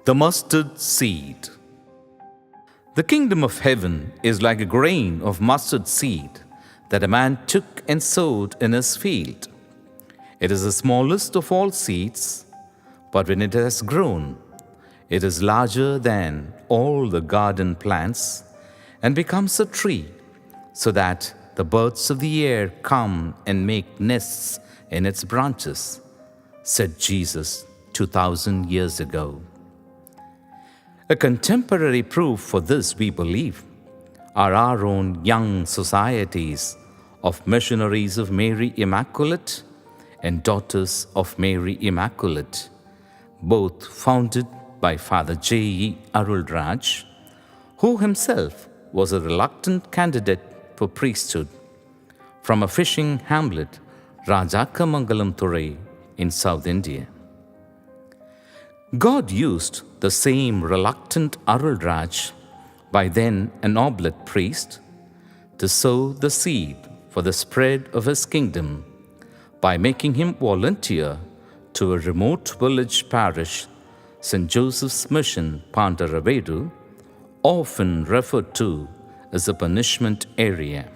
The mustard seed. The kingdom of heaven is like a grain of mustard seed that a man took and sowed in his field. It is the smallest of all seeds, but when it has grown, it is larger than all the garden plants and becomes a tree, so that the birds of the air come and make nests in its branches, said Jesus 2,000 years ago. A contemporary proof for this, we believe, are our own young societies of Missionaries of Mary Immaculate and Daughters of Mary Immaculate, both founded by Father J.E. Arulraj, who himself was a reluctant candidate for priesthood from a fishing hamlet, Rajakamangalam Thurai, in South India. God used the same reluctant Arulraj, by then an oblate priest, to sow the seed for the spread of his kingdom by making him volunteer to a remote village parish, St. Joseph's Mission, Pandaravedu, often referred to as a punishment area.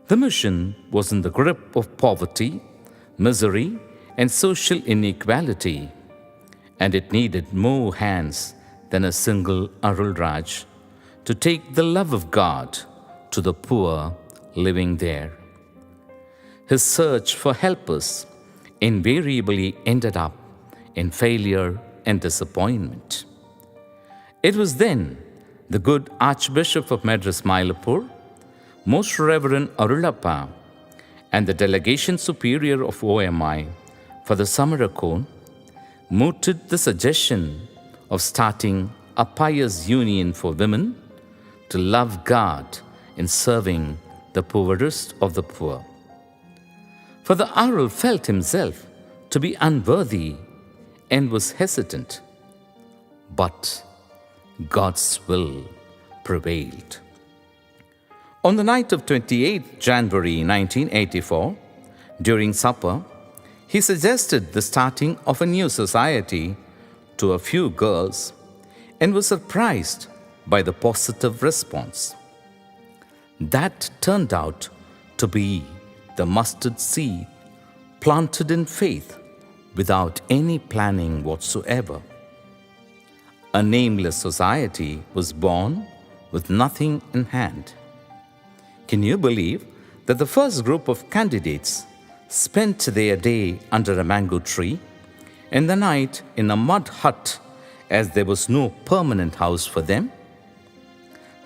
The mission was in the grip of poverty, misery, and social inequality, and it needed more hands than a single Arulraj to take the love of God to the poor living there. His search for helpers invariably ended up in failure and disappointment. It was then the good Archbishop of Madras Mylapore, Most Reverend Arulappa, and the Delegation Superior of OMI for the Samarakon mooted the suggestion of starting a pious union for women to love God in serving the poorest of the poor. For the Arul felt himself to be unworthy and was hesitant, but God's will prevailed. On the night of 28 January 1984, during supper, he suggested the starting of a new society to a few girls and was surprised by the positive response. That turned out to be the mustard seed planted in faith without any planning whatsoever. A nameless society was born with nothing in hand. Can you believe that the first group of candidates spent their day under a mango tree and the night in a mud hut, as there was no permanent house for them?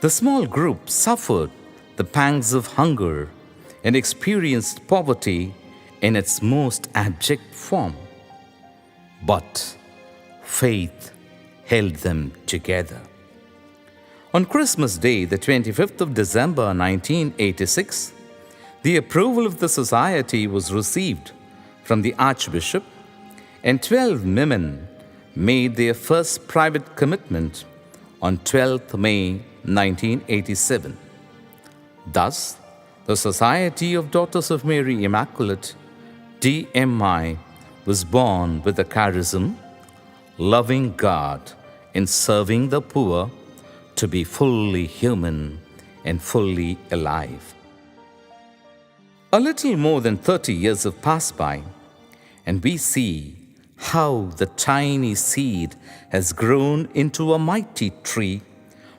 The small group suffered the pangs of hunger and experienced poverty in its most abject form. But faith held them together. On Christmas Day, the 25th of December 1986, the approval of the society was received from the Archbishop, and 12 women made their first private commitment on 12th May 1987. Thus, the Society of Daughters of Mary Immaculate, DMI, was born with the charism, loving God in serving the poor, to be fully human and fully alive. A little more than 30 years have passed by, and we see how the tiny seed has grown into a mighty tree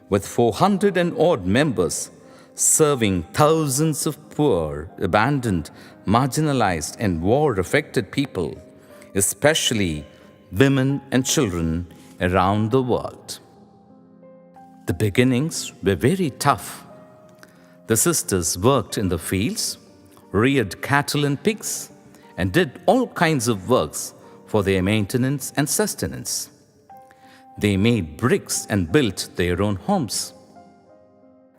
with 400 and odd members, serving thousands of poor, abandoned, marginalized, and war-affected people, especially women and children around the world. The beginnings were very tough. The sisters worked in the fields, reared cattle and pigs, and did all kinds of works for their maintenance and sustenance. They made bricks and built their own homes.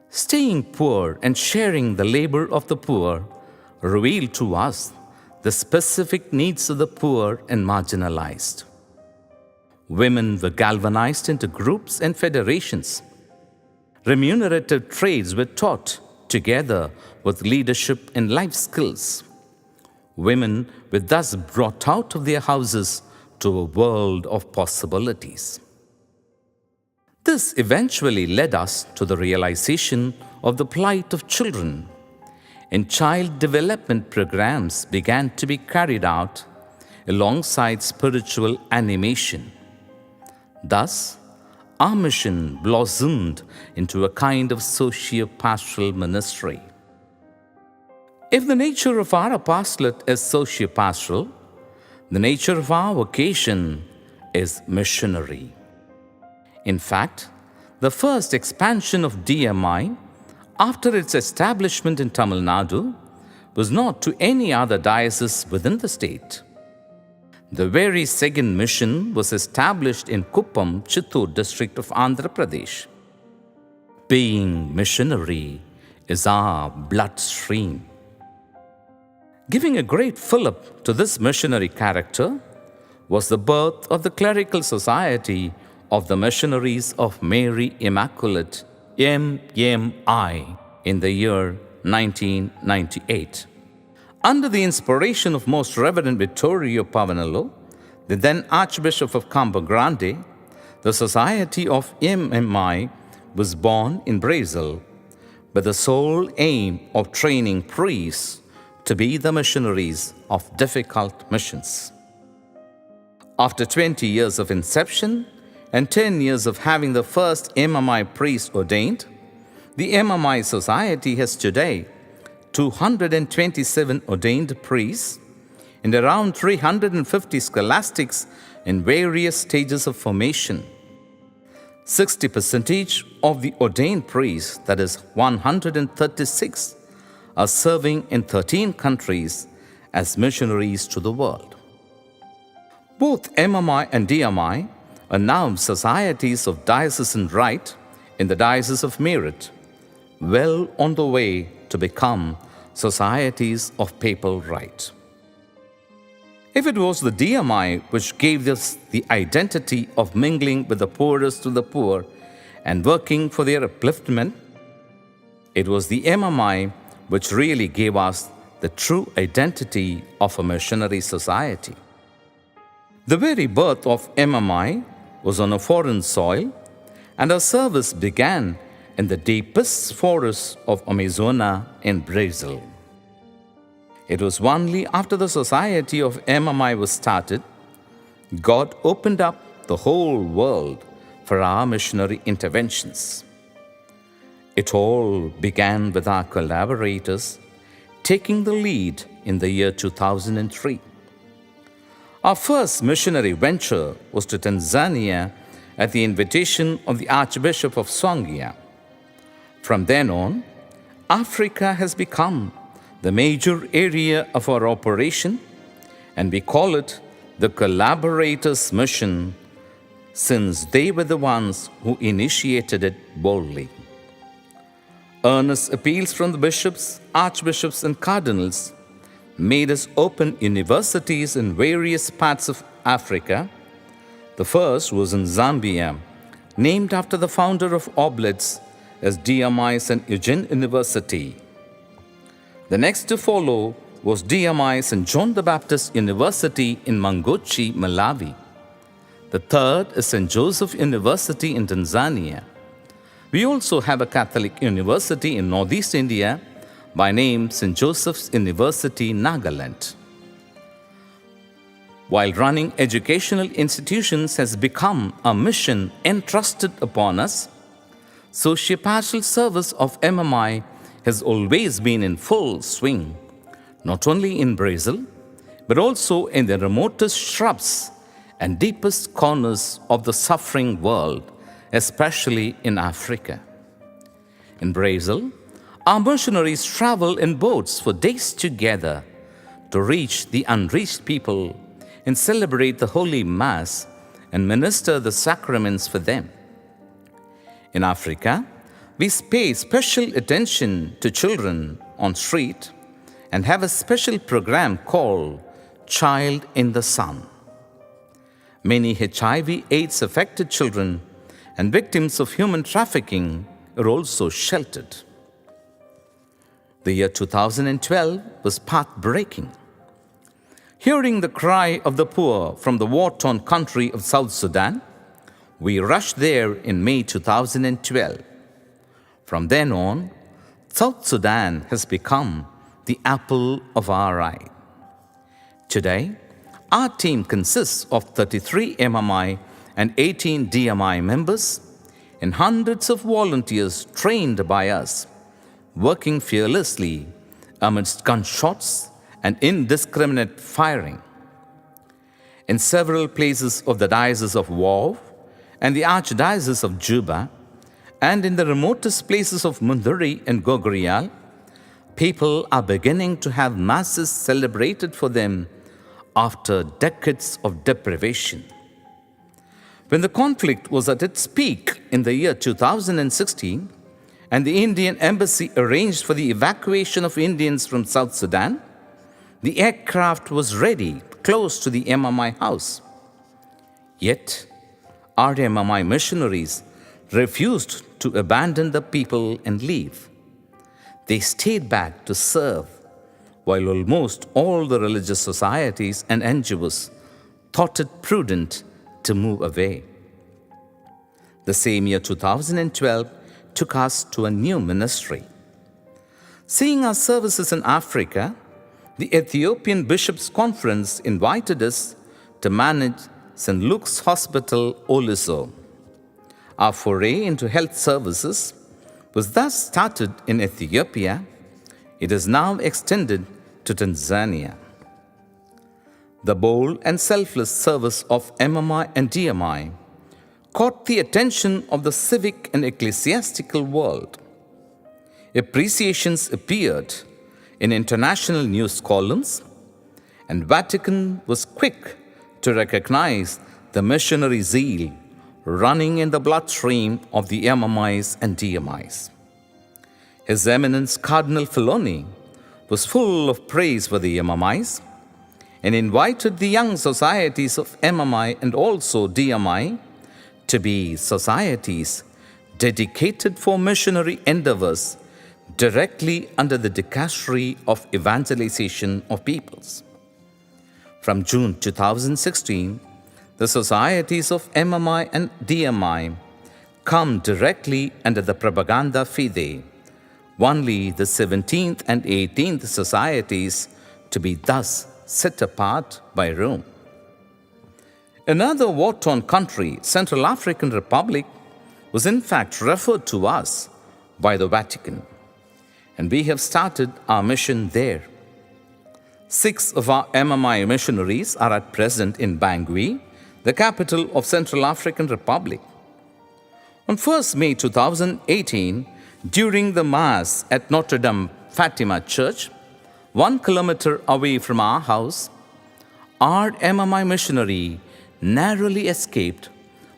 Staying poor and sharing the labor of the poor revealed to us the specific needs of the poor and marginalized. Women were galvanized into groups and federations. Remunerative trades were taught together with leadership and life skills. Women were thus brought out of their houses to a world of possibilities. This eventually led us to the realization of the plight of children, and child development programs began to be carried out alongside spiritual animation. Thus, our mission blossomed into a kind of socio-pastoral ministry. If the nature of our apostolate is socio-pastoral, the nature of our vocation is missionary. In fact, the first expansion of DMI after its establishment in Tamil Nadu was not to any other diocese within the state. The very second mission was established in Kuppam, Chittoor district of Andhra Pradesh. Being missionary is our bloodstream. Giving a great fillip to this missionary character was the birth of the Clerical Society of the Missionaries of Mary Immaculate, MMI, in the year 1998. Under the inspiration of Most Reverend Vittorio Pavanello, the then Archbishop of Campo Grande, the Society of MMI was born in Brazil with the sole aim of training priests to be the missionaries of difficult missions. After 20 years of inception and 10 years of having the first MMI priest ordained, the MMI Society has today 227 ordained priests and around 350 scholastics in various stages of formation. 60% of the ordained priests, that is 136, are serving in 13 countries as missionaries to the world. Both MMI and DMI are now societies of diocesan right in the Diocese of Meerut, well on the way to become societies of papal right. If it was the DMI which gave us the identity of mingling with the poorest of the poor and working for their upliftment, it was the MMI which really gave us the true identity of a missionary society. The very birth of MMI was on a foreign soil, and our service began in the deepest forests of Amazona in Brazil. It was only after the society of MMI was started, God opened up the whole world for our missionary interventions. It all began with our collaborators taking the lead in the year 2003. Our first missionary venture was to Tanzania at the invitation of the Archbishop of Songea. From then on, Africa has become the major area of our operation, and we call it the Collaborators' Mission, since they were the ones who initiated it boldly. Earnest appeals from the bishops, archbishops, and cardinals made us open universities in various parts of Africa. The first was in Zambia, named after the founder of Oblates as DMI St. Eugene University. The next to follow was DMI St. John the Baptist University in Mangochi, Malawi. The third is St. Joseph University in Tanzania. We also have a Catholic university in Northeast India by name St. Joseph's University, Nagaland. While running educational institutions has become a mission entrusted upon us, socio-pastoral service of MMI has always been in full swing, not only in Brazil, but also in the remotest shrubs and deepest corners of the suffering world, especially in Africa. In Brazil, our missionaries travel in boats for days together to reach the unreached people and celebrate the Holy Mass and minister the sacraments for them. In Africa, we pay special attention to children on street and have a special program called Child in the Sun. Many HIV/AIDS affected children and victims of human trafficking are also sheltered. The year 2012 was path-breaking. Hearing the cry of the poor from the war-torn country of South Sudan, we rushed there in May 2012. From then on, South Sudan has become the apple of our eye. Today, our team consists of 33 MMI and 18 DMI members and hundreds of volunteers trained by us, working fearlessly amidst gunshots and indiscriminate firing. In several places of the Diocese of Wau and the Archdiocese of Juba, and in the remotest places of Munduri and Gogorial, people are beginning to have masses celebrated for them after decades of deprivation. When the conflict was at its peak in the year 2016, and the Indian embassy arranged for the evacuation of Indians from South Sudan, the aircraft was ready close to the MMI house. Yet, our MMI missionaries refused to abandon the people and leave. They stayed back to serve, while almost all the religious societies and NGOs thought it prudent to move away. The same year, 2012, took us to a new ministry. Seeing our services in Africa, the Ethiopian Bishops' Conference invited us to manage St. Luke's Hospital, Oliso. Our foray into health services was thus started in Ethiopia. It is now extended to Tanzania. The bold and selfless service of MMI and DMI caught the attention of the civic and ecclesiastical world. Appreciations appeared in international news columns, and Vatican was quick to recognize the missionary zeal running in the bloodstream of the MMIs and DMIs. His Eminence Cardinal Filoni was full of praise for the MMIs and invited the young societies of MMI and also DMI to be societies dedicated for missionary endeavors directly under the dicastery of evangelization of peoples. From June 2016, the societies of MMI and DMI come directly under the Propaganda Fide, only the 17th and 18th societies to be thus set apart by Rome. Another war-torn country, Central African Republic, was in fact referred to us by the Vatican, and we have started our mission there. 6 of our MMI missionaries are at present in Bangui, the capital of Central African Republic. On 1st May 2018, during the Mass at Notre Dame Fatima Church, 1 kilometer away from our house, our MMI missionary narrowly escaped,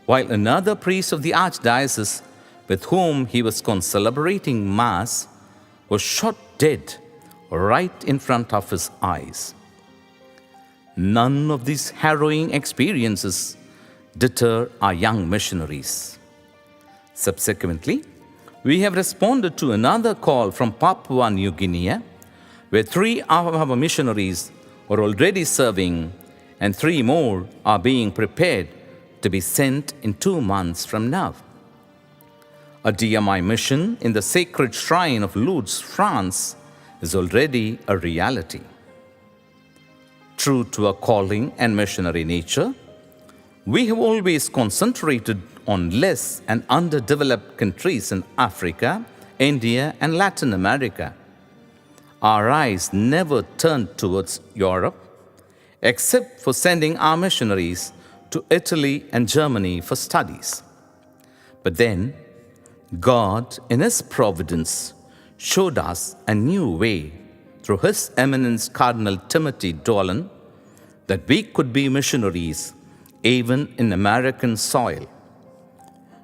while another priest of the Archdiocese with whom he was concelebrating Mass was shot dead right in front of his eyes. None of these harrowing experiences deter our young missionaries. Subsequently, we have responded to another call from Papua New Guinea, where 3 of our missionaries are already serving and 3 more are being prepared to be sent in 2 months from now. A DMI mission in the sacred shrine of Lourdes, France, is already a reality. True to our calling and missionary nature, we have always concentrated on less and underdeveloped countries in Africa, India, and Latin America. Our eyes never turned towards Europe, except for sending our missionaries to Italy and Germany for studies. But then, God, in His providence, showed us a new way through His Eminence Cardinal Timothy Dolan that we could be missionaries even in American soil.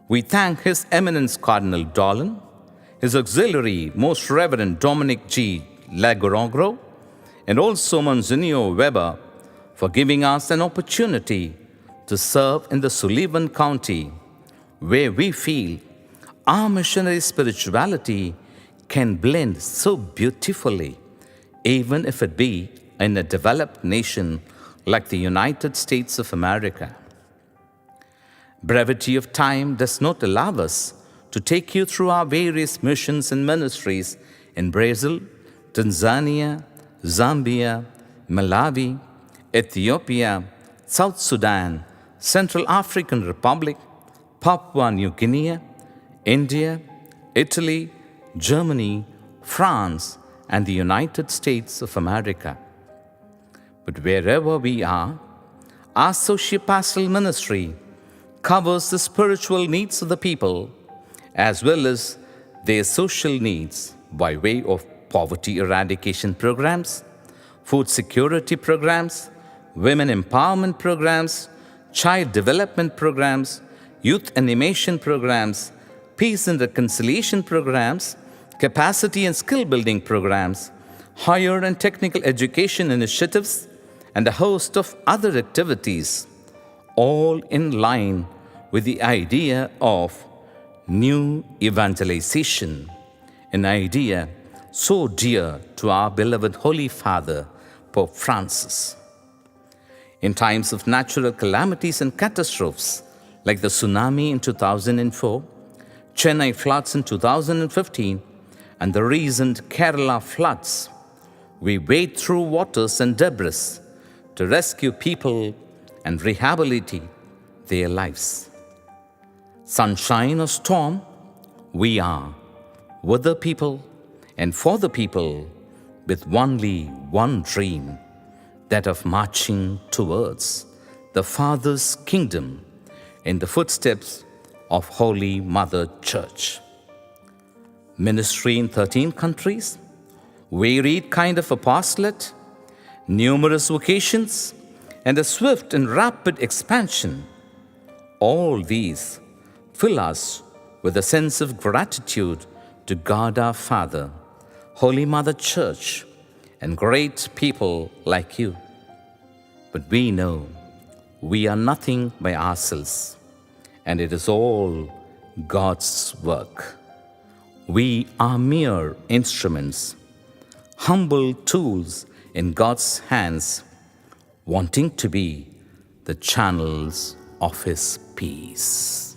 We thank His Eminence Cardinal Dolan, His Auxiliary Most Reverend Dominic G. Lagorogro, and also Monsignor Weber for giving us an opportunity to serve in the Sullivan County, where we feel our missionary spirituality can blend so beautifully, even if it be a in a developed nation like the United States of America. Brevity of time does not allow us to take you through our various missions and ministries in Brazil, Tanzania, Zambia, Malawi, Ethiopia, South Sudan, Central African Republic, Papua New Guinea, India, Italy, Germany, France, and the United States of America. But wherever we are, our socio-pastoral ministry covers the spiritual needs of the people as well as their social needs by way of poverty eradication programs, food security programs, women empowerment programs, child development programs, youth animation programs, peace and reconciliation programs, capacity and skill building programs, higher and technical education initiatives, and a host of other activities, all in line with the idea of new evangelization, an idea so dear to our beloved Holy Father, Pope Francis. In times of natural calamities and catastrophes, like the tsunami in 2004, Chennai floods in 2015, and the recent Kerala floods, we wade through waters and debris to rescue people and rehabilitate their lives. Sunshine or storm, we are with the people and for the people, with only one dream, that of marching towards the Father's kingdom in the footsteps of Holy Mother Church. Ministry in 13 countries, varied kind of apostolate, numerous vocations, and a swift and rapid expansion. All these fill us with a sense of gratitude to God our Father, Holy Mother Church, and great people like you. But we know we are nothing by ourselves, and it is all God's work. We are mere instruments, humble tools in God's hands, wanting to be the channels of His peace.